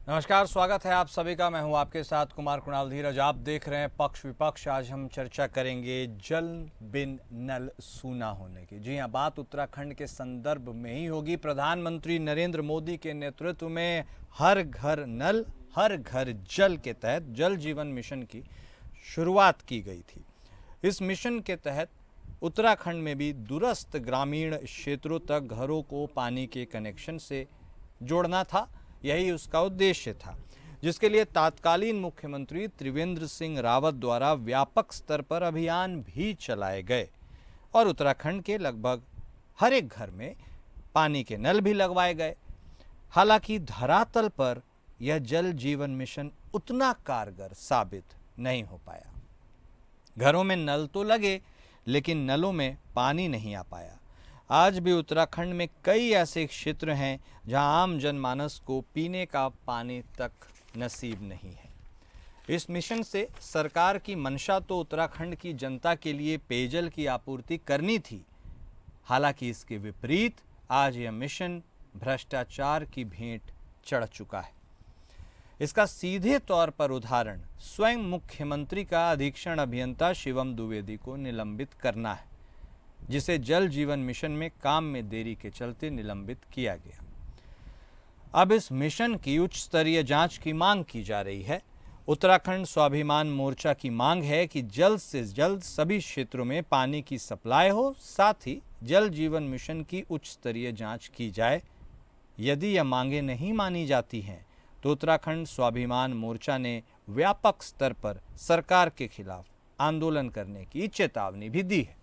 नमस्कार, स्वागत है आप सभी का। मैं हूं आपके साथ कुमार कुणाल धीरज। आप देख रहे हैं पक्ष विपक्ष। आज हम चर्चा करेंगे जल बिन नल सूना होने की। जी हां, बात उत्तराखंड के संदर्भ में ही होगी। प्रधानमंत्री नरेंद्र मोदी के नेतृत्व में हर घर नल हर घर जल के तहत जल जीवन मिशन की शुरुआत की गई थी। इस मिशन के तहत उत्तराखंड में भी दूरस्थ ग्रामीण क्षेत्रों तक घरों को पानी के कनेक्शन से जोड़ना था। यही उसका उद्देश्य था, जिसके लिए तत्कालीन मुख्यमंत्री त्रिवेंद्र सिंह रावत द्वारा व्यापक स्तर पर अभियान भी चलाए गए और उत्तराखंड के लगभग हर एक घर में पानी के नल भी लगवाए गए। हालांकि धरातल पर यह जल जीवन मिशन उतना कारगर साबित नहीं हो पाया। घरों में नल तो लगे, लेकिन नलों में पानी नहीं आ पाया। आज भी उत्तराखंड में कई ऐसे क्षेत्र हैं जहां आम जनमानस को पीने का पानी तक नसीब नहीं है। इस मिशन से सरकार की मंशा तो उत्तराखंड की जनता के लिए पेयजल की आपूर्ति करनी थी। हालांकि इसके विपरीत आज यह मिशन भ्रष्टाचार की भेंट चढ़ चुका है। इसका सीधे तौर पर उदाहरण स्वयं मुख्यमंत्री का अधीक्षण अभियंता शिवम द्विवेदी को निलंबित करना है, जिसे जल जीवन मिशन में काम में देरी के चलते निलंबित किया गया। अब इस मिशन की उच्च स्तरीय जांच की मांग की जा रही है। उत्तराखंड स्वाभिमान मोर्चा की मांग है कि जल्द से जल्द सभी क्षेत्रों में पानी की सप्लाई हो, साथ ही जल जीवन मिशन की उच्च स्तरीय जांच की जाए। यदि यह मांगे नहीं मानी जाती हैं तो उत्तराखंड स्वाभिमान मोर्चा ने व्यापक स्तर पर सरकार के खिलाफ आंदोलन करने की चेतावनी भी दी है।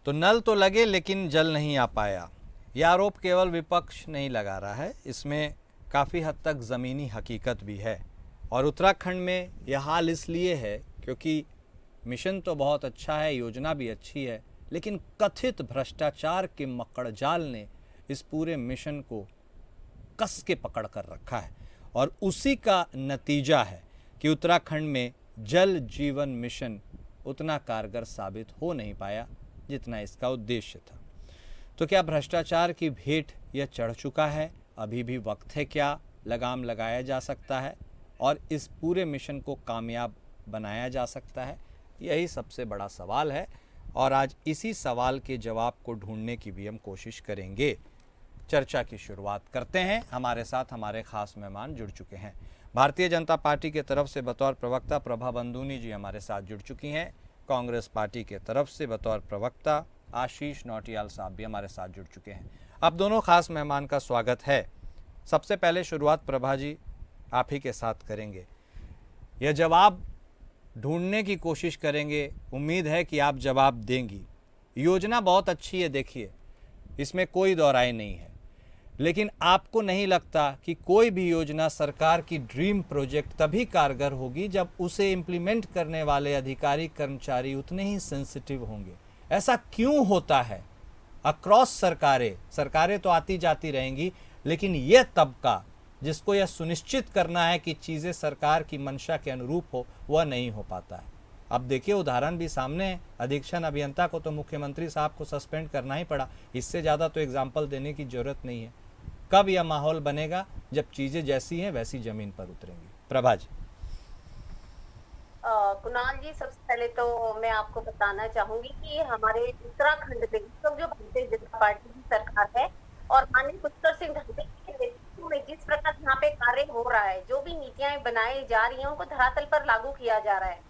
तो नल तो लगे लेकिन जल नहीं आ पाया, यह आरोप केवल विपक्ष नहीं लगा रहा है, इसमें काफ़ी हद तक ज़मीनी हकीकत भी है। और उत्तराखंड में यह हाल इसलिए है क्योंकि मिशन तो बहुत अच्छा है, योजना भी अच्छी है, लेकिन कथित भ्रष्टाचार के मकड़जाल ने इस पूरे मिशन को कस के पकड़ कर रखा है। और उसी का नतीजा है कि उत्तराखंड में जल जीवन मिशन उतना कारगर साबित हो नहीं पाया जितना इसका उद्देश्य था। तो क्या भ्रष्टाचार की भेंट यह चढ़ चुका है? अभी भी वक्त है क्या लगाम लगाया जा सकता है और इस पूरे मिशन को कामयाब बनाया जा सकता है? यही सबसे बड़ा सवाल है और आज इसी सवाल के जवाब को ढूंढने की भी हम कोशिश करेंगे। चर्चा की शुरुआत करते हैं। हमारे साथ हमारे खास मेहमान जुड़ चुके हैं। भारतीय जनता पार्टी के तरफ से बतौर प्रवक्ता प्रभा बंदूनी जी हमारे साथ जुड़ चुकी हैं। कांग्रेस पार्टी के तरफ से बतौर प्रवक्ता आशीष नौटियाल साहब भी हमारे साथ जुड़ चुके हैं। अब दोनों खास मेहमान का स्वागत है। सबसे पहले शुरुआत प्रभा जी आप ही के साथ करेंगे। यह जवाब ढूंढने की कोशिश करेंगे, उम्मीद है कि आप जवाब देंगी। योजना बहुत अच्छी है, देखिए इसमें कोई दो राय नहीं है, लेकिन आपको नहीं लगता कि कोई भी योजना सरकार की ड्रीम प्रोजेक्ट तभी कारगर होगी जब उसे इम्प्लीमेंट करने वाले अधिकारी कर्मचारी उतने ही सेंसिटिव होंगे? ऐसा क्यों होता है? अक्रॉस सरकारें तो आती जाती रहेंगी, लेकिन यह तबका जिसको यह सुनिश्चित करना है कि चीज़ें सरकार की मंशा के अनुरूप हो, वह नहीं हो पाता है। अब देखिए उदाहरण भी सामने है। अधीक्षण अभियंता को तो मुख्यमंत्री साहब को सस्पेंड करना ही पड़ा। इससे ज़्यादा तो एग्जाम्पल देने की जरूरत नहीं है। कब यह माहौल बनेगा जब चीजें जैसी हैं वैसी जमीन पर उतरेंगी? प्रभा जी। कुणाल जी, सबसे पहले तो मैं आपको बताना चाहूंगी कि हमारे उत्तराखंड में जो भारतीय जनता पार्टी की सरकार है और माननीय पुष्कर सिंह धामी के नेतृत्व में जिस प्रकार यहाँ पे कार्य हो रहा है, जो भी नीतियां बनाई जा रही हैं उनको धरातल पर लागू किया जा रहा है,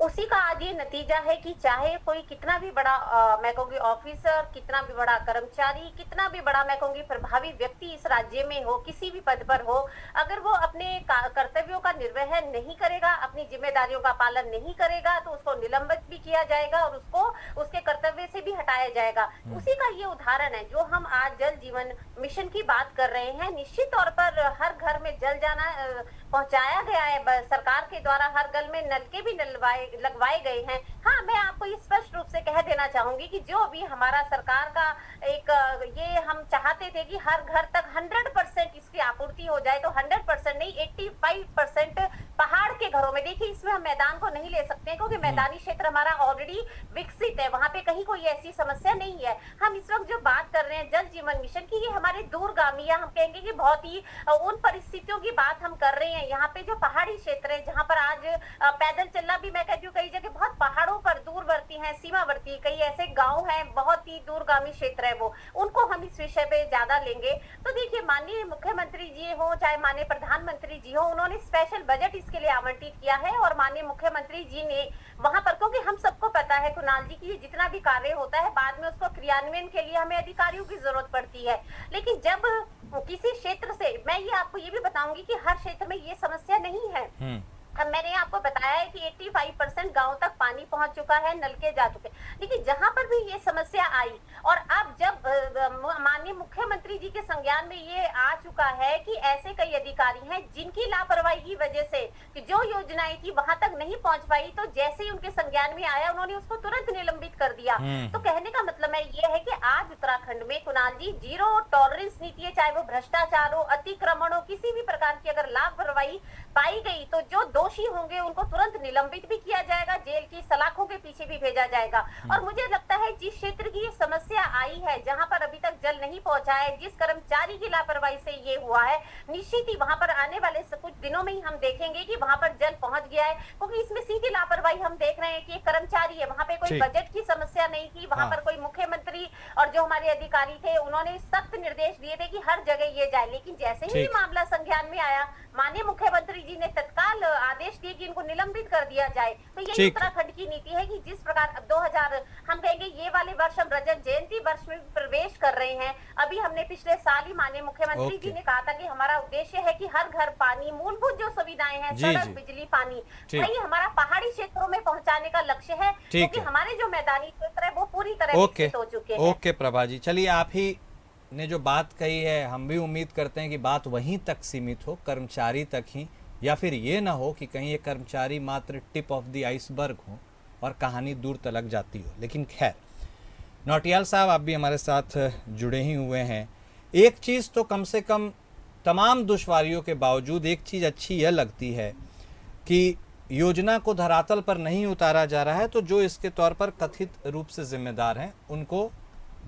उसी का आज ये नतीजा है कि चाहे कोई कितना भी बड़ा मैं कहूंगी ऑफिसर, कितना भी बड़ा कर्मचारी, कितना भी बड़ा मैं कहूंगी प्रभावी व्यक्ति इस राज्य में हो, किसी भी पद पर हो, अगर वो अपने कर्तव्यों का निर्वहन नहीं करेगा, अपनी जिम्मेदारियों का पालन नहीं करेगा, तो उसको निलंबित भी किया जाएगा और उसको उसके कर्तव्य से भी हटाया जाएगा। उसी का ये उदाहरण है जो हम आज जल जीवन मिशन की बात कर रहे हैं। निश्चित तौर पर हर घर में जल जाना पहुंचाया गया है सरकार के द्वारा, हर घर में नलके भी डलवाए लगवाए गए हैं। हाँ, मैं आपको ये स्पष्ट रूप से कह देना चाहूंगी कि जो भी हमारा सरकार का एक ये हम चाहते थे कि हर घर तक 100% इसकी आपूर्ति हो जाए, तो 100% नहीं, 85% पहाड़ के घरों में। देखिए, इसमें हम मैदान को नहीं ले सकते क्योंकि मैदानी क्षेत्र हमारा ऑलरेडी विकसित है, वहां पे कहीं कोई ऐसी समस्या नहीं है। हम इस वक्त जो बात कर रहे हैं जल जीवन मिशन की, ये हमारे दूरगामी, या हम कहेंगे कि बहुत ही उन परिस्थितियों की बात हम कर रहे हैं। यहाँ पे जो पहाड़ी क्षेत्र है, जहाँ पर आज पैदल चलना भी, मैं कहती हूँ कई जगह बहुत पहाड़ों पर दूरवर्ती है, सीमावर्ती कई ऐसे गाँव है, बहुत ही दूरगामी क्षेत्र है वो, उनको हम इस विषय पे ज्यादा लेंगे। तो देखिए, माननीय मुख्यमंत्री जी हो चाहे माननीय प्रधानमंत्री जी हो, उन्होंने स्पेशल बजट इसके लिए आवंटित किया है, और माननीय मुख्यमंत्री जी ने वहां पर, क्योंकि हम सबको पता है कुणाल जी की जितना भी कार्य होता है बाद में उसको क्रियान्वयन के लिए हमें अधिकारियों की जरूरत पड़ती है। लेकिन जब किसी क्षेत्र से, मैं ये आपको ये भी बताऊंगी कि हर क्षेत्र में ये समस्या नहीं है। अब मैंने आपको बताया है कि 85% गांव तक पानी पहुंच चुका है, नलके जा चुके, लेकिन जहां पर भी ये समस्या आई, और अब जब माननीय मुख्यमंत्री जी के संज्ञान में ये आ चुका है कि ऐसे कई अधिकारी हैं जिनकी लापरवाही की वजह से कि जो योजनाएं थी वहां तक नहीं पहुंच पाई, तो जैसे ही उनके संज्ञान में आया उन्होंने उसको तुरंत निलंबित कर दिया। तो कहने का मतलब है ये है कि आज उत्तराखंड में कुणाल जी जीरो टॉलरेंस नीति है, चाहे वो भ्रष्टाचार हो, अतिक्रमण हो, किसी भी प्रकार की अगर लापरवाही पाई गई तो जो दोषी होंगे उनको तुरंत निलंबित भी किया जाएगा, जेल की सलाखों के पीछे भी भेजा जाएगा। और मुझे लगता है जिस क्षेत्र की ये समस्या आई है, जहां पर अभी तक जल नहीं पहुंचा है, जिस कर्मचारी की लापरवाही से ये हुआ है, निश्चित ही वहां पर आने वाले कुछ दिनों में ही हम देखेंगे कि वहां पर जल पहुंच गया है, क्योंकि इसमें सीधी लापरवाही हम देख रहे हैं कि एक कर्मचारी है, वहां पे कोई बजट की समस्या नहीं थी, वहां पर कोई मुख्यमंत्री और जो हमारे अधिकारी थे उन्होंने सख्त निर्देश दिए थे कि हर जगह ये जाए, लेकिन जैसे ही मामला संज्ञान में आया, माननीय मुख्यमंत्री जी ने तत्काल आदेश दिए कि इनको निलंबित कर दिया जाए। तो ये उत्तराखंड की नीति है कि जिस प्रकार 2000 हम कहेंगे ये वाले वर्ष हम रजत जयंती वर्ष में प्रवेश कर रहे हैं। अभी हमने पिछले साल ही माननीय मुख्यमंत्री जी ने कहा था कि हमारा उद्देश्य है कि हर घर पानी, मूलभूत जो सुविधाएं हैं, सड़क, बिजली, पानी, वही हमारा पहाड़ी क्षेत्रों में पहुंचाने का लक्ष्य है, क्योंकि हमारे जो मैदानी क्षेत्र है वो पूरी तरह विकसित हो चुके हैं। ओके प्रभा जी, चलिए आप ही ने जो बात कही है, हम भी उम्मीद करते हैं कि बात वहीं तक सीमित हो, कर्मचारी तक ही, या फिर ये ना हो कि कहीं ये कर्मचारी मात्र टिप ऑफ द आइसबर्ग हो और कहानी दूर तलक जाती हो। लेकिन खैर, नौटियाल साहब आप भी हमारे साथ जुड़े ही हुए हैं। एक चीज़ तो कम से कम तमाम दुश्वारियों के बावजूद एक चीज़ अच्छी यह लगती है कि योजना को धरातल पर नहीं उतारा जा रहा है, तो जो इसके तौर पर कथित रूप से जिम्मेदार हैं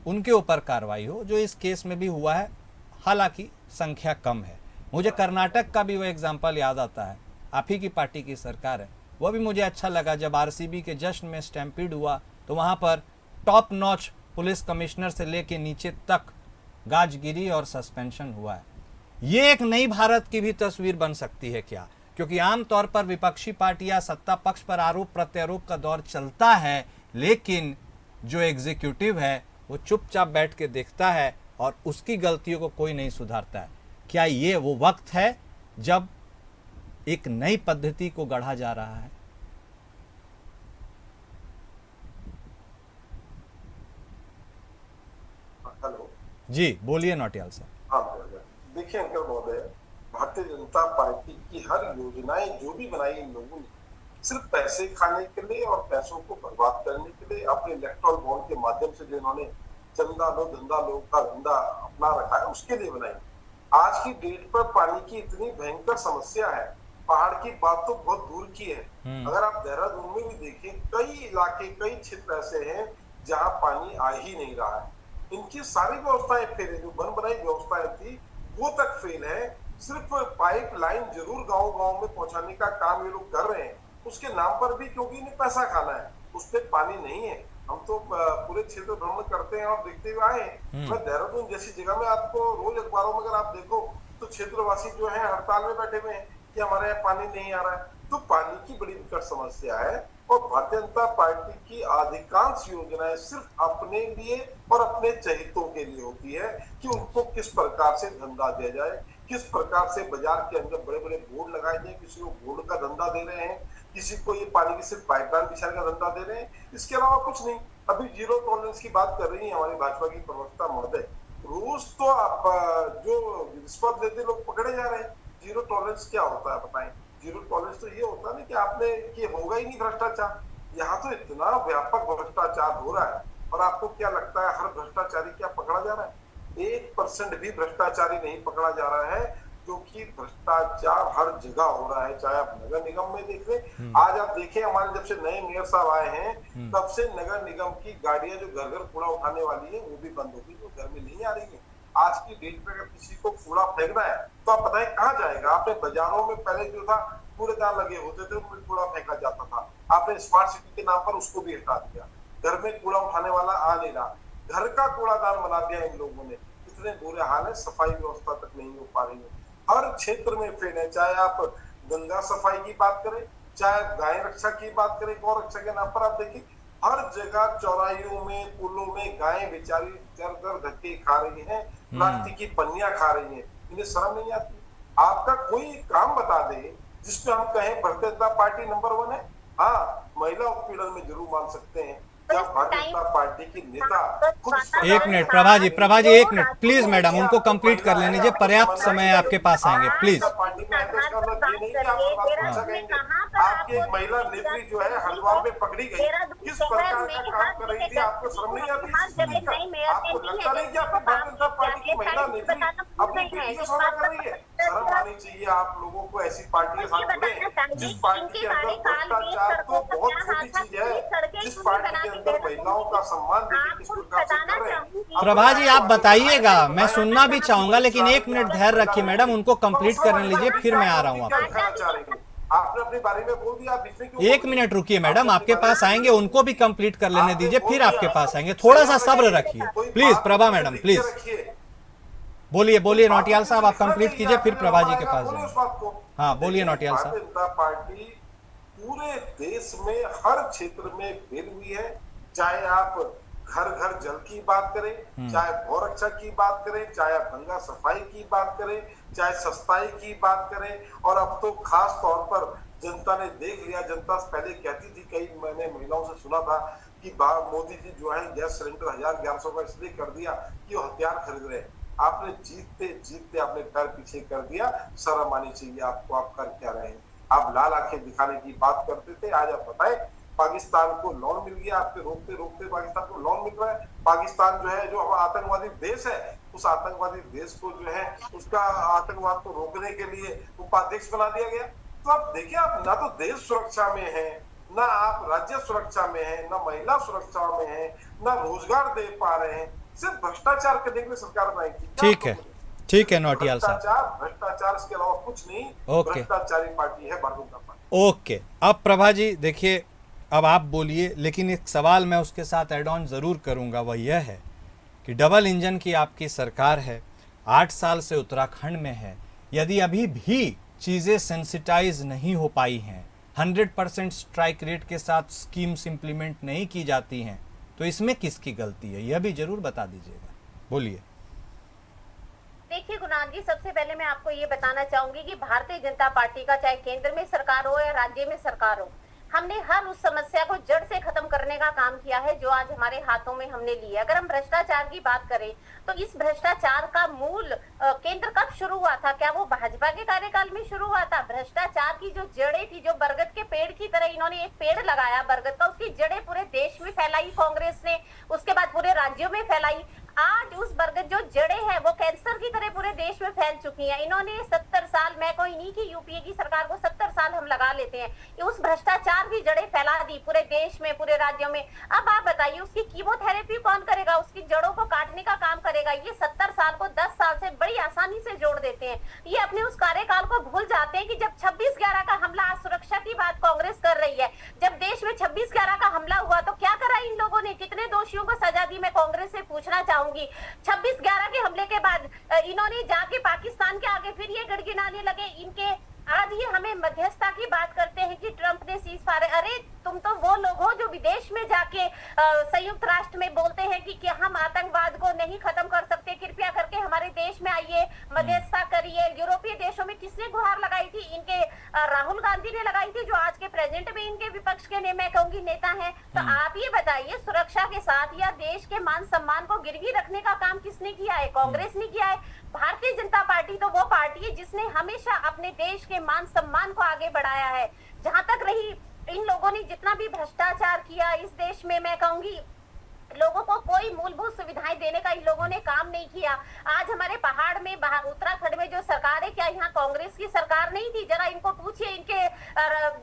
उनके ऊपर कार्रवाई हो, जो इस केस में भी हुआ है, हालांकि संख्या कम है। मुझे कर्नाटक का भी वो एग्जाम्पल याद आता है, आप ही की पार्टी की सरकार है, वो भी मुझे अच्छा लगा। जब आरसीबी के जश्न में स्टैम्पीड हुआ तो वहाँ पर टॉप नॉच पुलिस कमिश्नर से लेके नीचे तक गाज गिरी और सस्पेंशन हुआ है। ये एक नई भारत की भी तस्वीर बन सकती है क्या? क्योंकि आमतौर पर विपक्षी पार्टियां सत्ता पक्ष पर आरोप प्रत्यारोप का दौर चलता है, लेकिन जो एग्जीक्यूटिव है वो चुपचाप बैठ के देखता है और उसकी गलतियों को कोई नहीं सुधारता है। क्या ये वो वक्त है जब एक नई पद्धति को गढ़ा जा रहा है? हेलो जी बोलिए नौटियाल साहब। हाँ देखिए अंकल महोदय, भारतीय जनता पार्टी की हर योजनाएं जो भी बनाई इन लोगों ने सिर्फ पैसे खाने के लिए और पैसों को बर्बाद करने के लिए, अपने इलेक्ट्रल बॉन्ड के माध्यम से जो इन्होंने चंदा लो धंधा लो का धंधा अपना रखा है, उसके लिए बनाई। आज की डेट पर पानी की इतनी भयंकर समस्या है, पहाड़ की बात तो बहुत दूर की है। अगर आप देहरादून में भी देखें, कई इलाके, कई क्षेत्र ऐसे हैं जहाँ पानी आ ही नहीं रहा है। इनकी सारी व्यवस्थाएं फेल है, जो बन बनाई व्यवस्थाएं थी वो तक फेल है। सिर्फ पाइपलाइन जरूर गांव गांव में पहुंचाने का काम ये लोग कर रहे हैं, उसके नाम पर भी, क्योंकि इन्हें पैसा खाना है, उस पर पानी नहीं है। हम तो पूरे क्षेत्र भ्रमण करते हैं और देखते हुए आए हैं। मैं देहरादून जैसी जगह में, आपको रोज अखबारों में अगर आप देखो तो क्षेत्रवासी जो है हड़ताल में बैठे हुए हैं कि हमारे यहाँ पानी नहीं आ रहा है। तो पानी की बड़ी विकट समस्या है, और भारतीय जनता पार्टी की अधिकांश योजनाएं सिर्फ अपने लिए और अपने चहितों के लिए होती है कि उनको किस प्रकार से धंधा दिया जाए, किस प्रकार से बाजार के अंदर बड़े बड़े बोर्ड लगाए जाए। किसी को बोर्ड का धंधा दे रहे हैं, किसी को ये पानी की सिर्फ पाइपलाइन बिछाने का धंधा दे रहे हैं, इसके अलावा कुछ नहीं। अभी जीरो टॉलरेंस की बात कर रही है हमारी भाजपा की प्रवक्ता महोदय, रोज तो आप जो रिश्वत लेते लोग पकड़े जा रहे हैं। जीरो टॉलरेंस क्या होता है बताएं? जीरो टॉलरेंस तो ये होता है ना कि आपने कि होगा ही नहीं भ्रष्टाचार। यहाँ तो इतना व्यापक भ्रष्टाचार हो रहा है और आपको क्या लगता है हर भ्रष्टाचारी क्या पकड़ा जा रहा है? 1% भी भ्रष्टाचारी नहीं पकड़ा जा रहा है, क्योंकि भ्रष्टाचार हर जगह हो रहा है। चाहे आप नगर निगम में देख लें, आज आप देखिए हमारे जब से नए मेयर साहब आए हैं तब से नगर निगम की गाड़ियां जो घर घर कूड़ा उठाने वाली है वो भी बंद होगी, वो घर में नहीं आ रही है। आज की डेट में अगर किसी को कूड़ा फेंकना है तो आप बताएं कहाँ जाएगा? आपने बाजारों में पहले जो था कूड़ेदान लगे होते थे, उनमें कूड़ा फेंका जाता था, आपने स्मार्ट सिटी के नाम पर उसको भी हटा दिया। घर में कूड़ा उठाने वाला आ नहीं रहा, घर का कूड़ादान बना दिया इन लोगों ने। इतने बुरे हाल है, सफाई व्यवस्था तक नहीं हो पा रही है। हर क्षेत्र में फेल है, चाहे आप गंगा सफाई की बात करें, चाहे गाय रक्षा की बात करें, गौ रक्षा के नाम पर आप देखिए हर जगह चौराहियों में पुलों में गायें बेचारी दर दर धक्के खा रही हैं, प्लास्टिक की पन्नियां खा रही हैं, इन्हें शर्म नहीं आती? आपका कोई काम बता दे जिसमें हम कहें भारतीय जनता पार्टी नंबर 1 है। हाँ, महिला उत्पीड़न में जरूर मान सकते हैं, जब भारतीय जनता पार्टी की नेता खुद एक मिनट प्रभा जी एक मिनट प्लीज मैडम, उनको कंप्लीट कर लेने दीजिए, पर्याप्त समय आपके पास आएंगे प्लीज। पार्टी में है तो इसका मतलब ये नहीं कि आप पूछा करेंगे। आपकी एक महिला नेत्री जो है हरिद्वार में पकड़ी गई, किस प्रकार का काम कर रही थी, आपको शर्म नहीं आती? आपको लगता नहीं कि आपको भारतीय जनता पार्टी की महिला नेत्री अपनी बेटी का सौदा कर रही है? शर्म आनी चाहिए आप लोगों को ऐसी पार्टी के साथ जुड़े जिस पार्टी के अंदर भ्रष्टाचार तो बहुत छोटी चीज है, जिस पार्टी के अंदर महिलाओं का सम्मान देखिए किस प्रकार से कर रहे हैं। प्रभा जी आप बताइएगा, मैं सुनना भी चाहूंगा, लेकिन 1 मिनट धैर्य रखिए मैडम, उनको कंप्लीट करने लीजिए, फिर मैं आ रहा हूँ आपको। आपने अपने बारे में बोल दिया, बीच में क्यों? 1 मिनट रुकिए मैडम, आपके पास आएंगे, उनको भी कंप्लीट कर लेने दीजिए, फिर आपके पास आएंगे, थोड़ा सा सब्र रखिए प्लीज। प्रभा मैडम प्लीज बोलिए नौटियाल साहब, आप कंप्लीट कीजिए, फिर प्रभा जी के पास जाएंगे। हाँ बोलिए नौटियाल साहब। भारतीय जनता पार्टी पूरे देश में हर क्षेत्र में फेल हुई है, चाहे आप घर घर जल की बात करें, चाहे गौ रक्षा की बात करें, चाहे आप गंगा सफाई की बात करें, चाहे सस्ताई की बात करें, और अब तो खास तौर पर जनता ने देख लिया। जनता पहले कहती थी, कई मैंने महिलाओं से सुना था कि मोदी जी जो है गैस सिलेंडर 1100 का इसलिए कर दिया कि वो हथियार खरीद रहे हैं। आपने जीतते जीतते आपने पैर पीछे कर दिया, शर्म आनी चाहिए आपको। आप कर क्या रहे हैं? आप लाल आंखें दिखाने की बात करते थे, आज आप बताएं पाकिस्तान को लोन मिल गया, आपके रोकते रोकते पाकिस्तान को लोन मिल रहा है। पाकिस्तान जो है, जो हमारा आतंकवादी देश है, उस आतंकवादी देश को जो है उसका आतंकवाद को रोकने के लिए उपाध्यक्ष बना दिया गया। तो आप देखिए, आप ना तो देश सुरक्षा में है, ना आप राज्य सुरक्षा में है, ना महिला सुरक्षा में है, ना रोजगार दे पा रहे हैं, सिर्फ भ्रष्टाचार करने के लिए सरकार बनाई थी। ठीक है नौटियाल साहब, भ्रष्टाचार इसके अलावा कुछ नहीं। भ्रष्टाचारी पार्टी है भारतीय जनता पार्टी। ओके, अब प्रभा जी देखिए, अब आप बोलिए, लेकिन एक सवाल मैं उसके साथ ऐड ऑन जरूर करूंगा, वह यह है कि डबल इंजन की आपकी सरकार है, 8 साल से उत्तराखंड में है, यदि अभी भी चीज़ें सेंसिटाइज नहीं हो पाई हैं, 100% स्ट्राइक रेट के साथ स्कीम्स इंप्लीमेंट नहीं की जाती हैं, तो इसमें किसकी गलती है, यह भी जरूर बता दीजिएगा। बोलिए। देखिए गुणान जी, सबसे पहले मैं आपको ये बताना चाहूंगी कि भारतीय जनता पार्टी का चाहे केंद्र में सरकार हो या राज्य में सरकार हो, हमने हर उस समस्या को जड़ से खत्म करने का काम किया है जो आज हमारे हाथों में हमने लिया। अगर हम भ्रष्टाचार की बात करें तो इस भ्रष्टाचार का मूल केंद्र कब शुरू हुआ था? क्या वो भाजपा के कार्यकाल में शुरू हुआ था? भ्रष्टाचार की जो जड़ें थी, जो बरगद के पेड़ की तरह इन्होंने एक पेड़ लगाया बरगद का, उसकी जड़ें पूरे देश में फैलाई कांग्रेस ने, उसके बाद पूरे राज्यों में फैलाई। आज उस बरगद जो जड़ें हैं वो कैंसर की तरह पूरे देश में फैल चुकी हैं। इन्होंने 70 साल, मैं कोई नहीं कि यूपीए की सरकार को 70 साल हम लगा लेते हैं, उस भ्रष्टाचार की जड़ें फैला दी पूरे देश में, पूरे राज्यों में। अब आप बताइए उसकी कीमोथेरेपी कौन करेगा? उसकी जड़ों को काटने का काम करेगा? ये 70 साल को 10 साल से बड़ी आसानी से जोड़ देते हैं। ये अपने उस कार्यकाल को भूल जाते हैं कि जब 26/11 का हमला, आज सुरक्षा की बात कांग्रेस कर रही है, जब देश में 26/11 का हमला हुआ तो क्या करा इन लोगों ने? कितने दोषियों को सजा दी? मैं कांग्रेस से पूछना चाहूंगी। 26/11 के हमले के बाद इन्होंने जाके पाकिस्तान के आगे फिर ये गड़गिड़ाने लगे इनके। आज ये हमें मध्यस्थता की बात करते हैं कि ट्रंप ने सीज फायर। अरे तुम तो वो लोग हो जो विदेश में जाके संयुक्त राष्ट्र में बोलते हैं कि हम आतंकवाद को नहीं खत्म कर सकते, कृपया करके हमारे देश में आइए, मध्यस्थता करिए। यूरोपीय देशों में किसने गुहार लगाई थी? इनके राहुल गांधी ने लगाई थी, जो आज के प्रेजेंट में इनके विपक्ष के मैं कहूंगी नेता हैं। तो आप ये बताइए, सुरक्षा के साथ या देश के मान सम्मान को गिरवी रखने का काम किसने किया है? कांग्रेस ने किया है। भारतीय जनता पार्टी तो वो पार्टी है जिस जिसने हमेशा अपने देश के मान सम्मान को आगे बढ़ाया है। जहां तक रही इन लोगों ने जितना भी भ्रष्टाचार किया इस देश में, मैं कहूंगी लोगों को कोई मूलभूत सुविधाएं देने का इन लोगों ने काम नहीं किया। आज हमारे पहाड़ में उत्तराखंड में जो सरकार है, क्या यहाँ कांग्रेस की सरकार नहीं थी? जरा इनको पूछिए, इनके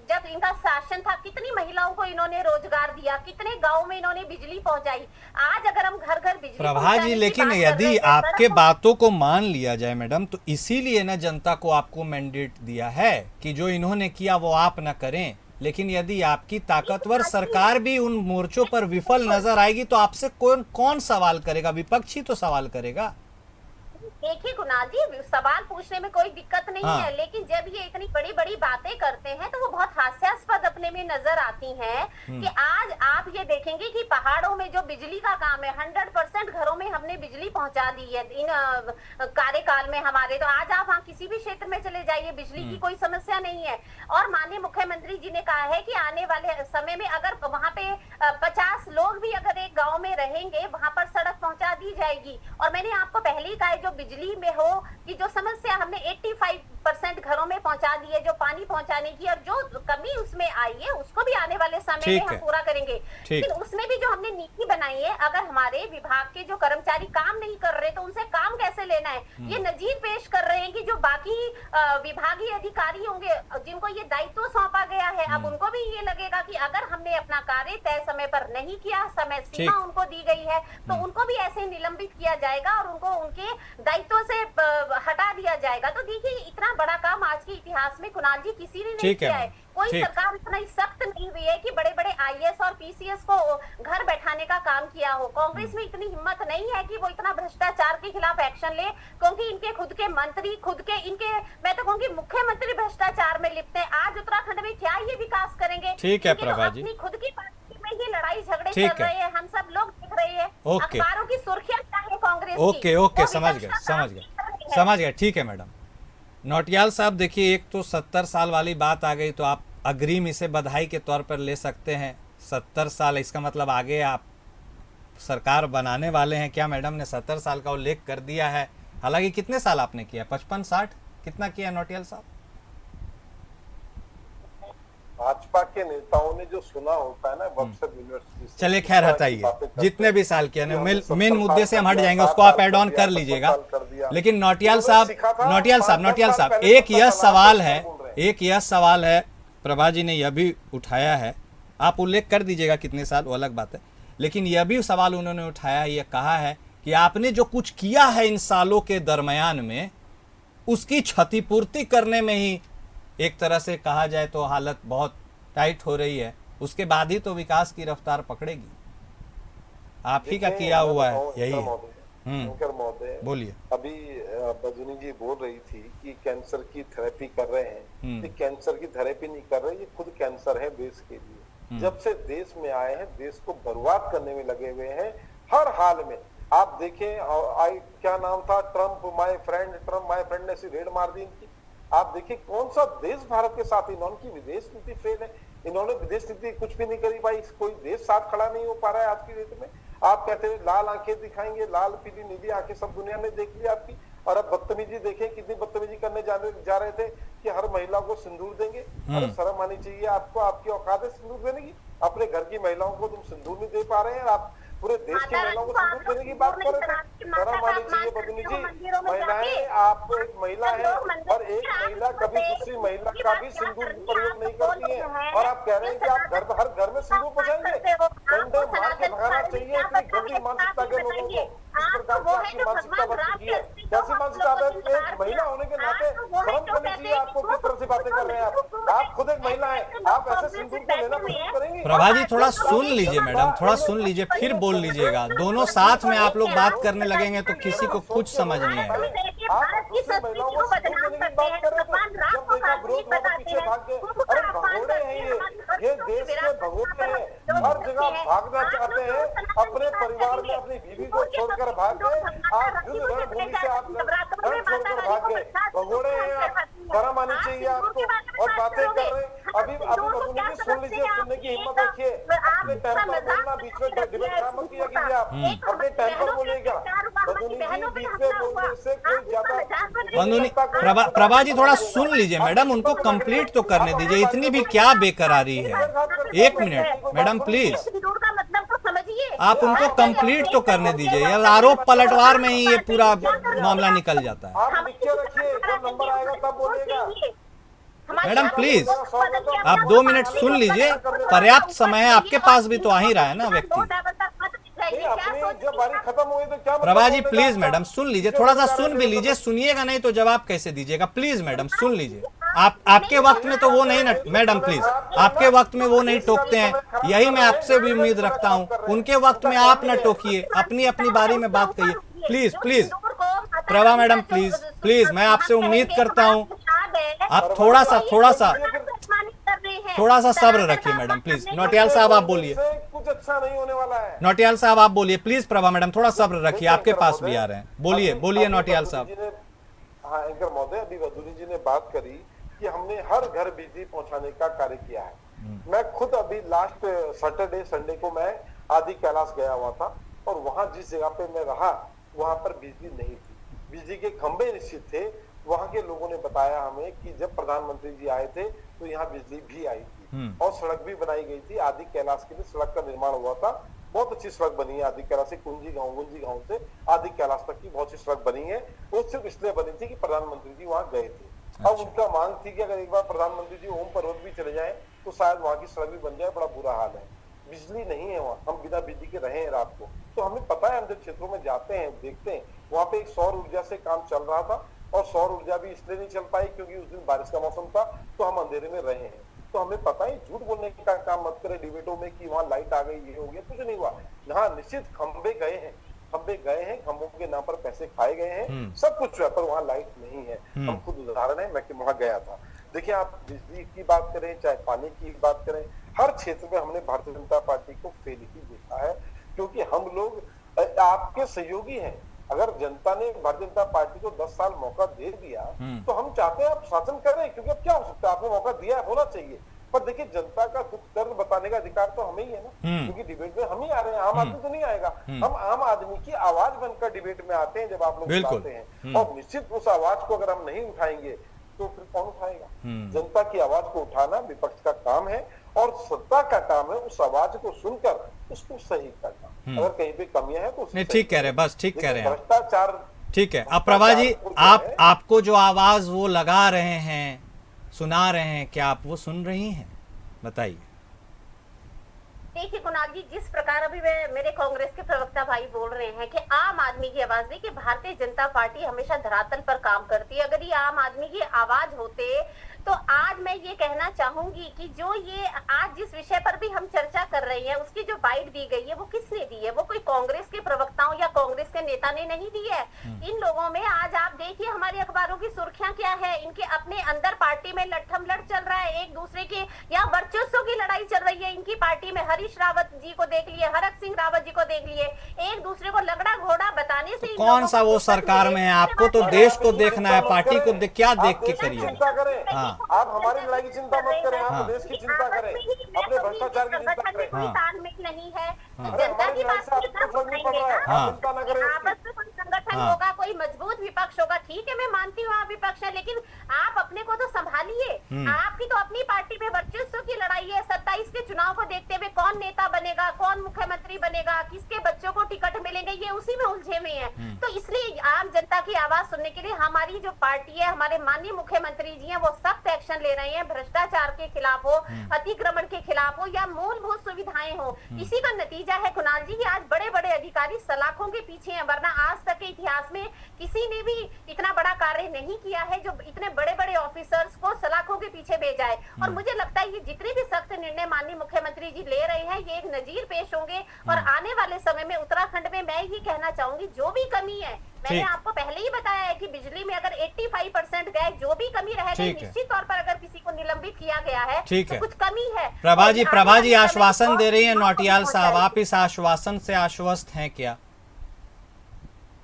जब इनका शासन था कितनी महिलाओं को इन्होंने रोजगार दिया, कितने गाँव में इन्होंने बिजली पहुंचाई। आज अगर हम घर घर बिजली प्रभा जी, लेकिन यदि आपके बातों को मान लिया जाए मैडम, तो इसीलिए ना जनता को आपको मैंडेट दिया है कि जो इन्होंने किया वो आप ना करें। लेकिन यदि आपकी ताकतवर सरकार भी उन मोर्चों पर विफल नजर आएगी तो आपसे कौन सवाल करेगा? विपक्ष ही तो सवाल करेगा। देखिए कुणाल जी, सवाल पूछने में कोई दिक्कत नहीं है, लेकिन जब ये इतनी बड़ी बड़ी बातें करते हैं तो वो बहुत हास्यास्पद अपने में नजर आती हैं कि आज आप ये देखेंगे कि पहाड़ों में जो बिजली का काम है 100% घरों में हमने बिजली पहुंचा दी है इन कार्यकाल में हमारे। तो आज आप वहाँ किसी भी क्षेत्र में चले जाइए, बिजली की कोई समस्या नहीं है। और माननीय मुख्यमंत्री जी ने कहा है कि आने वाले समय में अगर वहाँ पे 50 लोग भी अगर एक गाँव में रहेंगे, वहाँ पर सड़क पहुंचा दी जाएगी। और मैंने आपको पहले ही कहा, जो बिजली में हो कि जो समस्या हमने 85% घरों में पहुंचा दी है, जो पानी पहुंचाने की, और जो कमी उसमें आई है उसको भी आने वाले समय में हम पूरा करेंगे। लेकिन उसमें भी जो हमने नीति बनाई है, अगर हमारे विभाग के जो कर्मचारी काम नहीं कर रहे तो उनसे काम कैसे लेना है, ये नजीर पेश कर रहे हैं कि जो बाकी विभागीय अधिकारी होंगे जिनको ये दायित्व सौंपा गया है, अब उनको भी ये लगेगा कि अगर हमने अपना कार्य तय समय पर नहीं किया, समय सीमा उनको दी गई है, तो उनको भी ऐसे निलंबित किया जाएगा और उनको उनके दायित्व से हटा दिया जाएगा। तो देखिए, इतना बड़ा काम आज के इतिहास में कुणाल जी किसी ने नहीं किया है। कोई सरकार इतना सख्त नहीं हुई है कि बड़े बड़े आईएएस और पीसीएस को घर बैठाने का काम किया हो। कांग्रेस में इतनी हिम्मत नहीं है कि वो इतना भ्रष्टाचार के खिलाफ एक्शन ले, क्योंकि इनके खुद के मंत्री, इनके मैं तो कहूँगी मुख्यमंत्री भ्रष्टाचार में लिप्त है। आज उत्तराखंड में क्या ये विकास करेंगे? ठीक है प्रभा जी, अपनी खुद की पार्टी में ये लड़ाई झगड़े चल रहे हैं, हम सब लोग देख रहे हैं, अखबारों की सुर्खियां क्या है कांग्रेस की। ओके, समझ गए। ठीक है मैडम। नौटियाल साहब, देखिए, एक तो 70 साल वाली बात आ गई तो आप अग्रिम इसे बधाई के तौर पर ले सकते हैं। 70 साल, इसका मतलब आगे आप सरकार बनाने वाले हैं क्या? मैडम ने 70 साल का उल्लेख कर दिया है। हालांकि कितने साल आपने किया? 55, 60 कितना किया नौटियाल साहब? भाजपा के नेताओं ने जो सुना होता है ना व्हाट्सएप यूनिवर्सिटी से, चले खैर हटाइए, जितने भी साल किया ना, मेन मुद्दे से हम हट जाएंगे, उसको आप ऐड ऑन कर लीजिएगा। लेकिन नौटियाल साहब, एक यह सवाल है, प्रभा जी ने यह भी उठाया है, आप उल्लेख कर दीजिएगा कितने साल, वो अलग बात है। लेकिन यह भी सवाल उन्होंने उठाया, यह कहा है कि आपने जो कुछ किया है इन सालों के दरमियान में, उसकी क्षतिपूर्ति करने में ही एक तरह से कहा जाए तो हालत बहुत टाइट हो रही है, उसके बाद ही तो विकास की रफ्तार पकड़ेगी। आप ही का किया हुआ है, यही है। महोदय, बोलिए। अभी बजनी जी बोल रही थी कि कैंसर की थेरेपी कर रहे हैं, ये कैंसर की थेरेपी नहीं कर रहे, ये खुद कैंसर है देश के लिए। जब से देश में आए हैं, देश को बर्बाद करने में लगे हुए हैं हर हाल में। आप देखें, क्या नाम था, ट्रम्प माय फ्रेंड ने ऐसी रेड मार दी इनकी। आप देखिए कौन सा देश भारत के साथ, इन्होंने की विदेश नीति फेल है, इन्होंने विदेश नीति कुछ भी नहीं करी भाई, कोई देश साथ खड़ा नहीं हो पा रहा है आज की डेट में। आप कहते हैं लाल आंखें दिखाएंगे, लाल पीली नीली आंखें सब दुनिया ने देख ली आपकी। और अब बदतमीजी देखें, कितनी बदतमीजी करने जा रहे थे कि हर महिला को सिंदूर देंगे। अरे शर्म आनी चाहिए आपको, आपकी औकात है सिंदूर देने की? अपने घर की महिलाओं को तुम सिंदूर नहीं दे पा रहे हैं, आप पूरे देश की महिलाओं को सिंदूर देने की बात कर रहे थे। शर्म आनी चाहिए बदनी जी। महिलाएं, आप एक महिला है और एक महिला कभी दूसरी महिला का भी सिंदूर प्रयोग नहीं करती है, और आप कह रहे हैं कि आप हर घर में सिंदूर पहुंचाएंगे। डंडे मार के भगाना चाहिए इतनी गंदी मानसिकता के लोगों को। इस प्रकार की आपकी मानसिकता बन चुकी है। कैसी मानसिकता है? एक महिला होने के नाते शर्म करनी चाहिए आपको। किस तरह से बातें कर रहे हैं आप खुद एक महिला है, आप ऐसे सिंदूर को लेना पसंद करेंगे? प्रभा जी, थोड़ा सुन लीजिए मैडम, थोड़ा सुन लीजिए, फिर बोल लीजिएगा। दोनों साथ में आप लोग बात करने लगेंगे तो किसी को कुछ समझ नहीं आएगा। आप दूसरी महिलाओं को सिंदूर देने की बात कर रहे थे, जब देखा विरोध हुआ तो पीछे भाग गए। अरे भगोड़े हैं ये देश के भगोड़े हैं, हर जगह भागना चाहते हैं, अपने परिवार में अपनी बीवी को छोड़कर भाग गए। आज युद्ध रणभूमि से आप रण छोड़कर भाग गए, भगोड़े हैं आप। शर्म आनी चाहिए आपको, और बातें कर रहे हैं। अभी बदनी जी सुन लीजिए, सुनने की हिम्मत रखिए। अपने टाइम पर बोलना, बीच में डिबेट खराब मत किया कीजिए आप, अपने टाइम पर बोलिएगा। बदनी जी, बीच में बोलने से कोई ज्यादा बंधुनी प्रभा जी थोड़ा सुन लीजिए मैडम, उनको कंप्लीट तो करने दीजिए, इतनी भी क्या बेकरारी है। एक मिनट मैडम प्लीज, सिंदूर का मतलब तो समझिए। आप उनको कंप्लीट तो करने दीजिए यार, आरोप पलटवार में ही ये पूरा मामला निकल जाता है। आप लिख के रखिए, जब नंबर आएगा तब बोलिएगा। मैडम प्लीज आप 2 मिनट सुन लीजिए, पर्याप्त समय है आपके पास भी, तो आ ही रहा है ना व्यक्ति। नहीं, अपनी जब बारी खत्म हुई तो क्या प्रभा जी प्लीज मैडम सुन लीजिए, थोड़ा सा सुन भी लीजिए, सुनिएगा नहीं तो जवाब कैसे दीजिएगा। प्लीज मैडम सुन लीजिए, आपके वक्त में तो वो नहीं ना मैडम, प्लीज आपके वक्त में वो नहीं टोकते हैं, यही मैं आपसे भी उम्मीद रखता हूं। उनके वक्त में आप ना टोकिए, अपनी अपनी बारी में बात करिए। Please please Prabha madam please please, मैं आपसे उम्मीद करता हूं आप थोड़ा सा सब्र रखिए मैडम प्लीज। नौटियाल साहब आप बोलिए, कुछ अच्छा नहीं होने वाला है। नौटियाल साहब आप बोलिए प्लीज। प्रभा मैडम थोड़ा सब्र रखिए, आपके पास भी आ रहे हैं, बोलिए बोलिए नौटियाल साहब। हाँ एंकर महोदय, अभी वधूनी जी ने बात करी कि हमने हर घर बिजली पहुंचाने का कार्य किया है। मैं खुद अभी लास्ट सैटरडे संडे को मैं आदि कैलाश गया हुआ था, और वहां जिस जगह पे मैं रहा वहां पर बिजली नहीं थी, बिजली के खंभे निश्चित थे। वहां के लोगों ने बताया हमें कि जब प्रधानमंत्री जी आए थे तो यहाँ बिजली भी आई थी और सड़क भी बनाई गई थी। आदि कैलाश के लिए सड़क का निर्माण हुआ था, बहुत अच्छी सड़क बनी है। आदि कैलाश से गुंजी गांव से आदि कैलाश तक की बहुत सी सड़क बनी है। वो सिर्फ इसलिए बनी थी कि प्रधानमंत्री जी वहां गए थे। अब उनका मांग थी कि अगर एक बार प्रधानमंत्री जी ओम पर्वत भी चले जाए तो शायद वहां की सड़क भी बन जाए। बड़ा बुरा हाल है, बिजली नहीं है वहाँ, हम बिना बिजली के रहे हैं रात को। तो हमें पता है, हम जब क्षेत्रों में जाते हैं देखते हैं, वहाँ पे एक सौर ऊर्जा से काम चल रहा था, और सौर ऊर्जा भी इसलिए नहीं चल पाई क्योंकि उस दिन बारिश का मौसम था, तो हम अंधेरे में रहे हैं। तो हमें पता है, झूठ बोलने का काम मत करें डिबेटों में कि वहाँ लाइट आ गई, ये हो गया, कुछ नहीं हुआ। हाँ निश्चित खंबे गए हैं, खंभों के नाम पर पैसे खाए गए हैं, सब कुछ है, पर वहाँ लाइट नहीं है। हम खुद उदाहरण है, मैं वहां गया था। देखिए, आप बिजली की बात करें चाहे पानी की बात करें, हर क्षेत्र में हमने भारतीय जनता पार्टी को फेल ही देखा है, क्योंकि हम लोग आपके सहयोगी हैं। अगर जनता ने भारतीय जनता पार्टी को 10 साल मौका दे दिया तो हम चाहते हैं आप शासन करें, क्योंकि अब क्या हो सकता है, आपने मौका दिया है, होना चाहिए। पर देखिए, जनता का दुख दर्द बताने का अधिकार तो हमें ही है ना, क्योंकि डिबेट में हम ही आ रहे हैं, आम आदमी तो नहीं आएगा। हम आम आदमी की आवाज बनकर डिबेट में आते हैं जब आप लोग बुलाते हैं, और निश्चित उस आवाज को अगर हम नहीं उठाएंगे तो फिर कौन उठाएगा? जनता की आवाज को उठाना विपक्ष का काम है, और सत्ता का काम है उस आवाज को सुनकर उसको सही करना। अगर कहीं पे कमियां हैं तो नहीं, ठीक कह रहे हैं, बस ठीक कह रहे हैं, भ्रष्टाचार ठीक है। अब प्रभा जी, आपको जो आवाज वो लगा रहे हैं, सुना रहे हैं, क्या आप वो सुन रही हैं? बताइए। देखिए कुणाल जी, जिस प्रकार अभी मेरे कांग्रेस के प्रवक्ता भाई बोल रहे हैं कि आम आदमी की आवाज नहीं, कि भारतीय जनता पार्टी हमेशा धरातल पर काम करती है। अगर ये आम आदमी की आवाज होते तो आज मैं ये कहना चाहूंगी कि जो ये आज जिस विषय पर भी हम चर्चा कर रहे हैं, उसकी जो बाइट दी गई है वो किसने दी है? वो कोई कांग्रेस के प्रवक्ताओं या कांग्रेस के नेता ने नहीं दी है। इन लोगों में आज आप देखिए, हमारे अखबारों की सुर्खियां क्या है, इनके अपने अंदर पार्टी में लट्ठम-लट चल रहा है, एक दूसरे के यहाँ वर्चस्व की लड़ाई चल रही है। इनकी पार्टी में हरीश रावत जी को देख लिए, हरक सिंह रावत जी को देख लिए, एक दूसरे को लगड़ा घोड़ा बताने से कौन सा वो सरकार में है? आपको तो देश को देखना है, पार्टी को क्या देख के करिए। आप हमारी लड़ाई की चिंता मत करें, आप देश की चिंता करें, अपने भ्रष्टाचार की चिंता करें। कोई तालमेल नहीं है, जनता की बात आपस में कोई संगठन होगा, कोई मजबूत विपक्ष होगा, ठीक है, मैं मानती हूँ आप विपक्ष है, लेकिन आप अपने को तो संभालिए। आपकी तो अपनी पार्टी में वर्चस्व की लड़ाई है। 27 के चुनाव को देखते हुए कौन नेता बनेगा, कौन मुख्यमंत्री बनेगा, किसके बच्चों को टिकट मिलेंगे, ये उसी में उलझे हुए हैं। तो इसलिए आम जनता की आवाज सुनने के लिए हमारी जो पार्टी है, हमारे माननीय मुख्यमंत्री जी हैं, वो सख्त एक्शन ले रहे हैं। भ्रष्टाचार के खिलाफ हो, अतिक्रमण के खिलाफ हो, या मूलभूत सुविधाएं हो। इसी का नतीजा है कुणाल जी, आज बड़े बड़े अधिकारी सलाखों के पीछे हैं, वरना आज तक के इतिहास में किसी ने भी इतना बड़ा कार्य नहीं किया है जो इतने बड़े बड़े ऑफिसर्स को सलाखों के पीछे भेजा है। और मुझे लगता है ये जितने भी सख्त निर्णय माननीय मुख्यमंत्री जी ले रहे हैं, ये एक नजीर पेश होंगे। और आने वाले समय में उत्तराखंड में मैं ये कहना चाहूंगी, जो भी कमी है, मैंने आपको पहले ही बताया है कि बिजली में अगर 85% गए, जो भी कमी रह गई, निश्चित तौर पर अगर किसी को निलंबित किया गया है तो कुछ कमी है। प्रभा जी आश्वासन दे रही है नौटियाल साहब, आप इस आश्वासन से आश्वस्त हैं क्या?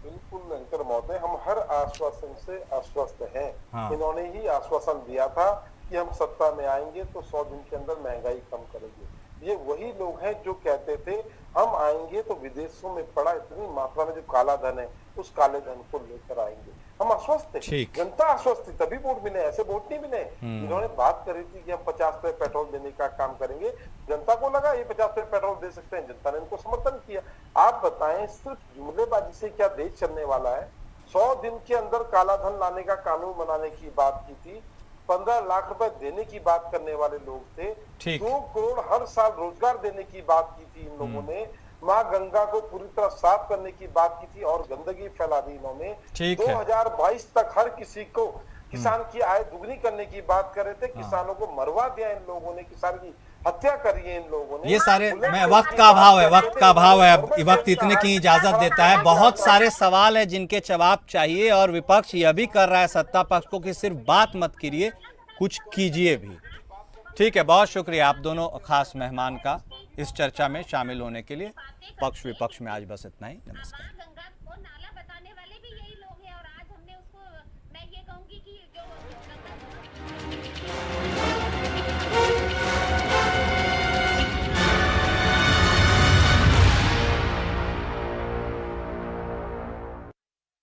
बिल्कुल अंकर महोदय, हम हर आश्वासन से आश्वस्त हैं। इन्होंने ही आश्वासन दिया था कि हम सत्ता में आएंगे तो 100 दिन के अंदर महंगाई कम करेंगे। ये वही लोग हैं जो कहते थे हम आएंगे तो विदेशों में पड़ा इतनी मात्रा में जो काला धन है, उस काले धन को लेकर आएंगे। हम आश्वस्त थे, ठीक। जनता आश्वस्त थी, तभी वोट मिले, ऐसे वोट नहीं मिले। इन्होंने बात करी थी कि हम 50 रुपए पेट्रोल देने का काम करेंगे, जनता को लगा ये 50 रुपए पेट्रोल दे सकते हैं, जनता ने इनको समर्थन किया। आप बताएं सिर्फ जुमलेबाजी से क्या देश चलने वाला है? 100 दिन के अंदर काला धन लाने का कानून बनाने की बात की थी, 15 लाख रुपए देने की बात करने वाले लोग थे, ठीक। 2 करोड़ हर साल रोजगार देने की बात की थी इन लोगों ने, माँ गंगा को पूरी तरह साफ करने की बात की थी और गंदगी फैला दी इन्होंने। ठीक है। 2022 तक हर किसी को किसान की आय दुगनी करने की बात कर रहे थे, किसानों को मरवा दिया इन लोगों ने, किसान की हत्या करी है इन लोगों ने। ये सारे मैं वक्त का अभाव है, वक्त का अभाव है, अब वक्त इतने की इजाजत देता है। बहुत सारे सवाल है जिनके जवाब चाहिए और विपक्ष यह भी कर रहा है सत्ता पक्ष को कि सिर्फ बात मत कीजिए, कुछ कीजिए भी। ठीक है, बहुत शुक्रिया आप दोनों खास मेहमान का इस चर्चा में शामिल होने के लिए। पक्ष विपक्ष में आज बस इतना ही। नमस्कार। गंगा को नाला बताने वाले भी यही लोग हैं और आज हमने उसको, मैं ये कहूंगी कि जो गंगा